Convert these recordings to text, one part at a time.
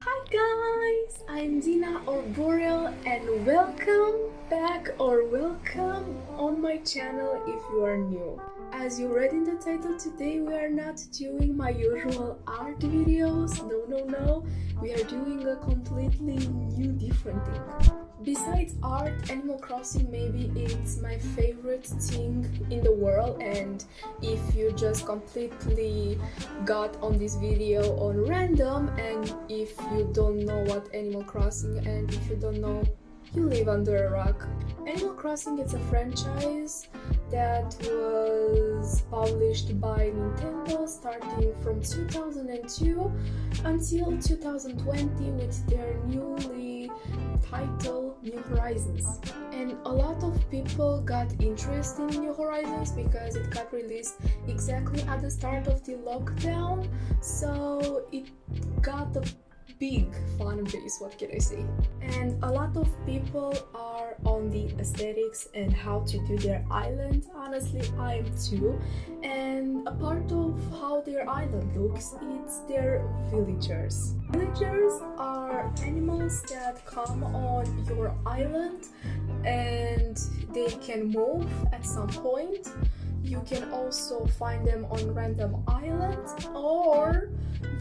Hi guys, I'm Dina or Boreal and welcome back or welcome on my channel if you are new. As you read in the title, today we are not doing my usual art videos, no, we are doing a completely new different thing. Besides art, Animal Crossing maybe it's my favorite thing in the world, and if you just completely got on this video on random and if you don't know what Animal Crossing and if you don't know, you live under a rock. Animal Crossing is a franchise that was published by Nintendo starting from 2002 until 2020 with their newly titled New Horizons. And a lot of people got interested in New Horizons because it got released exactly at the start of the lockdown, so it got a big fan base, what can I say? And a lot of people are on the aesthetics and how to do their island. Honestly, I am too. And a part of how their island looks, it's their villagers. Villagers are animals that come on your island and they can move at some point. You can also find them on random islands, or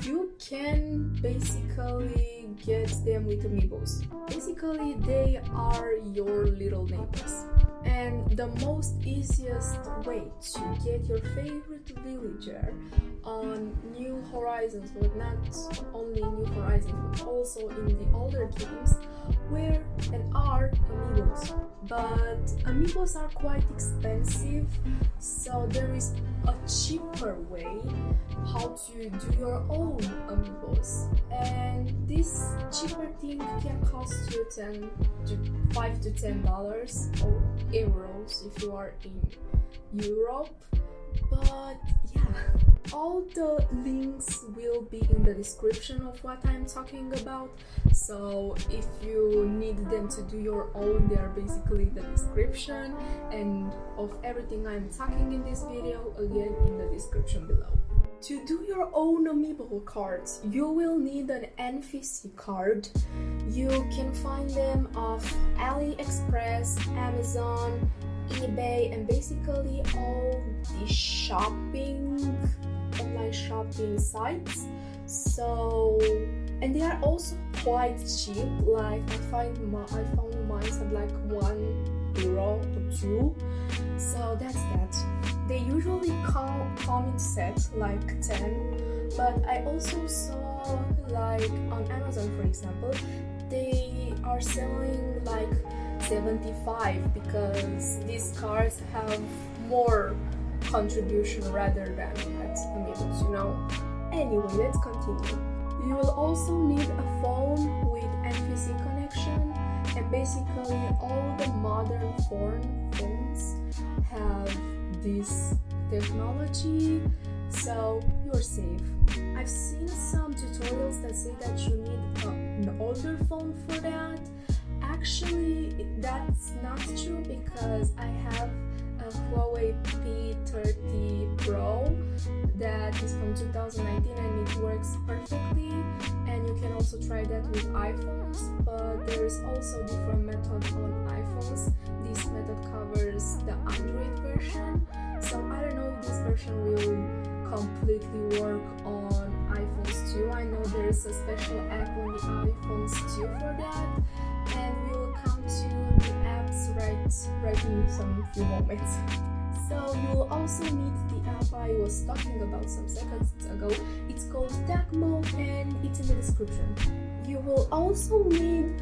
you can basically get them with amiibos. Basically, they are your little neighbors. And the most easiest way to get your favorite villager on New Horizons, but not only New Horizons, but also in the older games, were and are amiibos. But amiibos are quite expensive, so there is a cheaper way how to do your own amiibos, and this cheaper thing can cost you $5 to $10 or euros if you are in Europe. But yeah, all the links will be in the description of what I'm talking about, so if you need them to do your own, they are basically the description, and of everything I'm talking in this video, again in the description below. To do your own amiibo cards, you will need an NFC card. You can find them off AliExpress, Amazon, eBay, and basically all the online shopping sites. So, and they are also quite cheap. Like I found mine at like €1 or €2. So that's that. They usually come in sets like 10, but I also saw like on Amazon, for example, they are selling like 75 because these cards have more contribution rather than at amiibos, you know. Anyway, let's continue. You will also need a phone with NFC connection, and basically all the modern phones have this technology, so you're safe. I've seen some tutorials that say that you need an older phone for that. Actually, that's not true because I have a Huawei P30 Pro that is from 2019 and it works perfectly, and you can also try that with iPhones, but there is also different method on iPhones. This method covers the Android version, so I don't know if this version will completely work on iPhones too. I know there is a special app on the iPhones too for that, and we will come to the apps right in some few moments. So you will also need the app I was talking about some seconds ago. It's called Tacmo and it's in the description. You will also need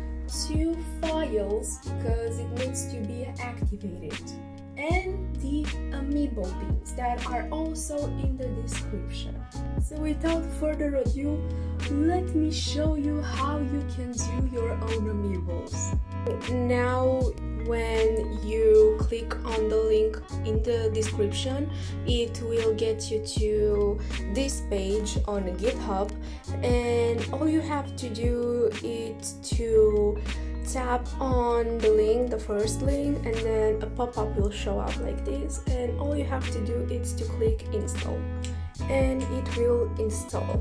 2 files because it needs to be activated, and the amiibo pins that are also in the description. So without further ado, let me show you how you can do your own amiibos. Now when you click on the link in the description, it will get you to this page on GitHub, and all you have to do is to tap on the link, the first link, and then a pop-up will show up like this, and all you have to do is to click install, and it will install.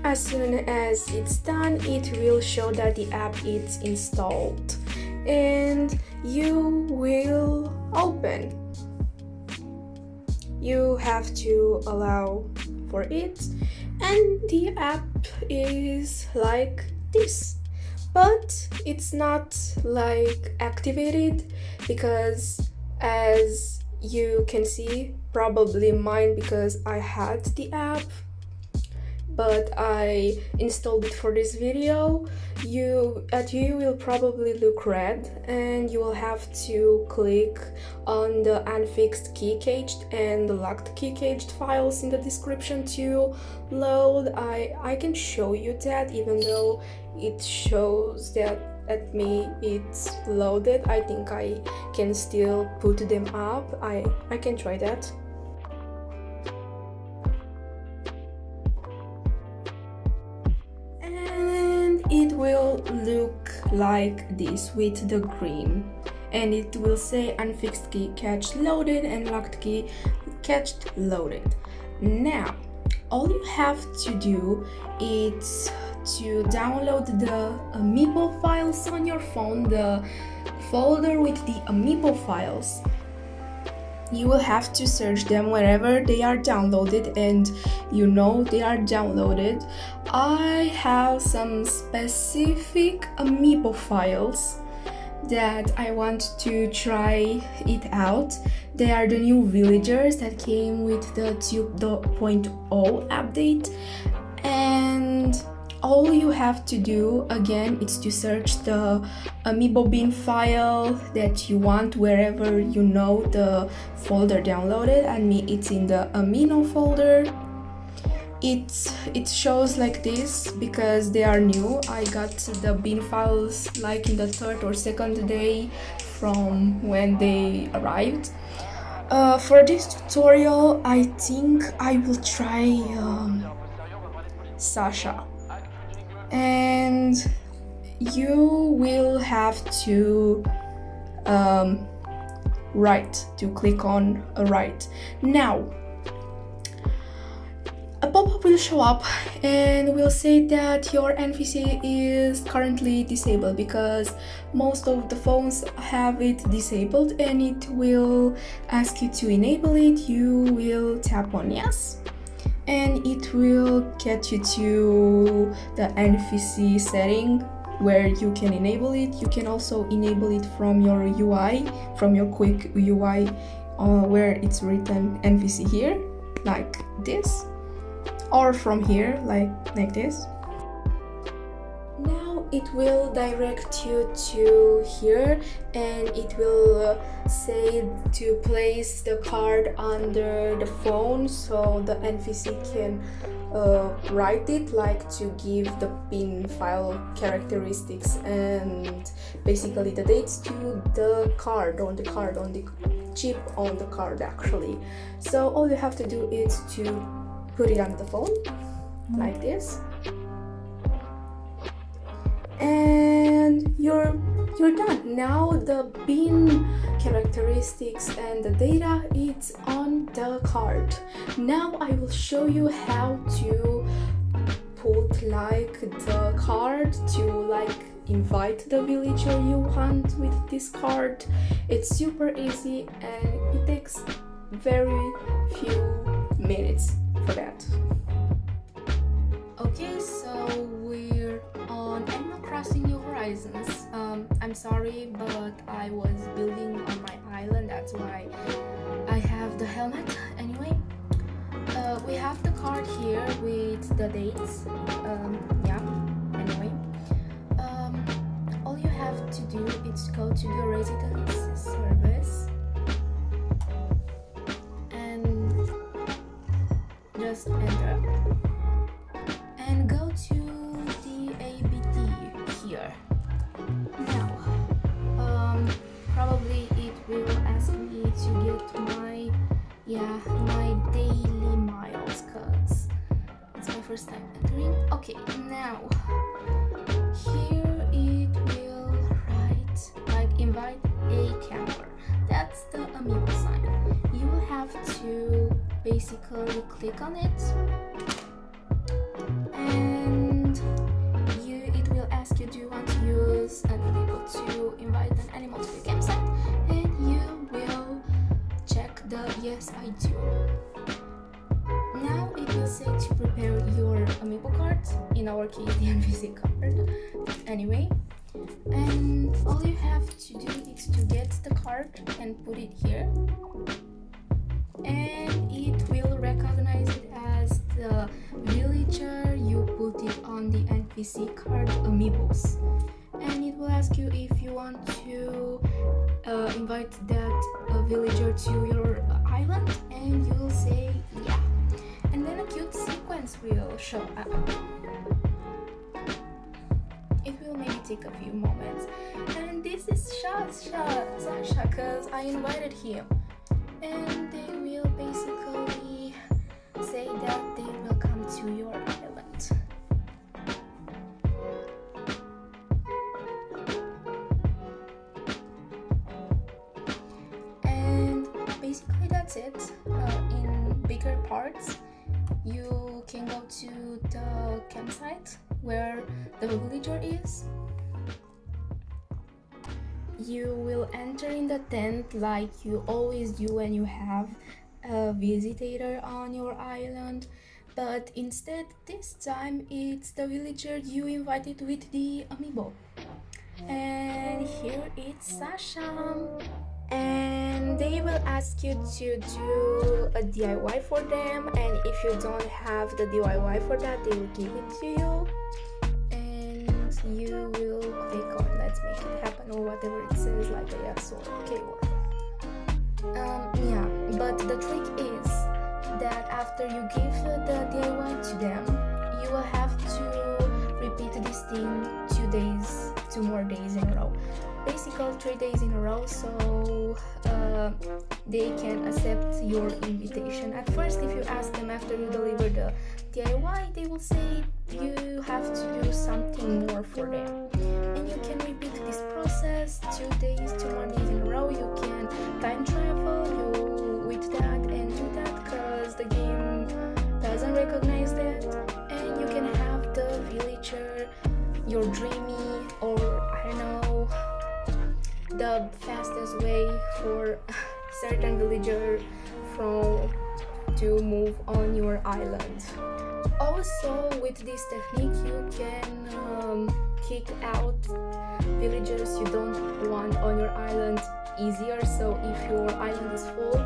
As soon as it's done, it will show that the app is installed and you will open. You have to allow for it, and the app is like this. But it's not like activated because, as you can see, probably mine because I had the app, but I installed it for this video. You will probably look red, and you will have to click on the unfixed key caged and the locked key caged files in the description to load. I can show you that, even though it shows that at me it's loaded. I think I can still put them up. I can try that. It will look like this with the green, and it will say unfixed key cached loaded and locked key cached loaded. Now all you have to do is to download the Amiibo files on your phone, the folder with the Amiibo files. You will have to search them wherever they are downloaded, and you know they are downloaded. I have some specific Amiibo files that I want to try it out. They are the new villagers that came with the 2.0 update, and all you have to do again is to search the Amiibo bin file that you want wherever you know the folder downloaded. And me, it's in the Amino folder. It shows like this because they are new. I got the bin files like in the third or second day from when they arrived. For this tutorial, I think I will try Sasha. And you will have to click on write. Now a pop-up will show up and will say that your NPC is currently disabled, because most of the phones have it disabled, and it will ask you to enable it. You will tap on yes, and it will get you to the NPC setting where you can enable it. You can also enable it from your UI, from your quick UI, where it's written NPC here, like this, or from here, like this. Now it will direct you to here, and it will say to place the card under the phone so the NPC can write it, like to give the bin file characteristics and basically the dates to the card, on the chip on the card actually. So all you have to do is to put it on the phone like this, and you're done. Now the bin characteristics and the data is on the card. Now I will show you how to put like the card to like invite the villager you want with this card. It's super easy and it takes very few minutes for that. Okay, so we're on Animal Crossing New Horizons. I'm sorry, but I was building on my island, that's why I have the helmet. Anyway, we have the card here with the dates. Anyway, all you have to do is go to the residence service and just enter and go to the ABD here. Now, probably it will ask me to get my daily miles, cause it's my first time entering. Okay, now here it will write like invite a camper. That's the Amiibo sign. You will have to basically click on it, and our case the NPC card. Anyway, and all you have to do is to get the card and put it here, and it will recognize it as the villager you put it on the NPC card Amiibos, and it will ask you if you want to invite that villager to your island, and you will say yeah, and then a cute sequence will show up. It will maybe take a few moments, and this is Sasha, because I invited him, and they will basically say that they will come to your island. And basically that's it. In bigger parts, you can go to the campsite where the villager is. You will enter in the tent like you always do when you have a visitor on your island, but instead this time it's the villager you invited with the amiibo. And here it's Sasha, and they will ask you to do a DIY for them, and if you don't have the DYI for that, they will give it to you, and you will click on let's make it happen or whatever it says, like a yes or okay or yeah. But the trick is that after you give the DIY to them, you will have to repeat this thing 2 more days in a row, basically 3 days in a row, so they can accept your invitation. At first, if you ask them after you deliver the DIY, they will say you have to do something more for them, and you can repeat this process 2 more days in a row. You can time travel with that and do that, because the game doesn't recognize that, and you can have the villager, your dreamy, or I don't know, the fastest way for certain villager to move on your island. Also, with this technique, you can kick out villagers you don't want on your island easier. So if your island is full,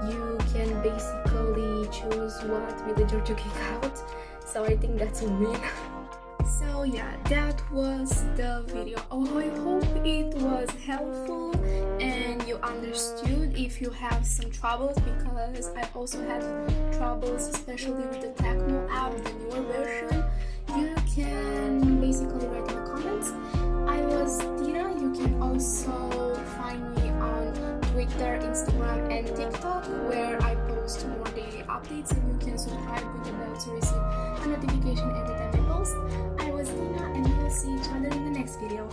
you can basically choose what villager to kick out. So I think that's a win. So yeah, that was the video. Oh, I hope it was helpful and you understood. If you have some troubles, because I also had troubles, especially with the Tecmo app, the newer version, you can basically write in the comments. I was Tina. You can also find me on Twitter, Instagram and TikTok, where I post more daily updates, and you can subscribe with the bell to receive a notification every time I post. I was Tina, and we will see each other in the next video.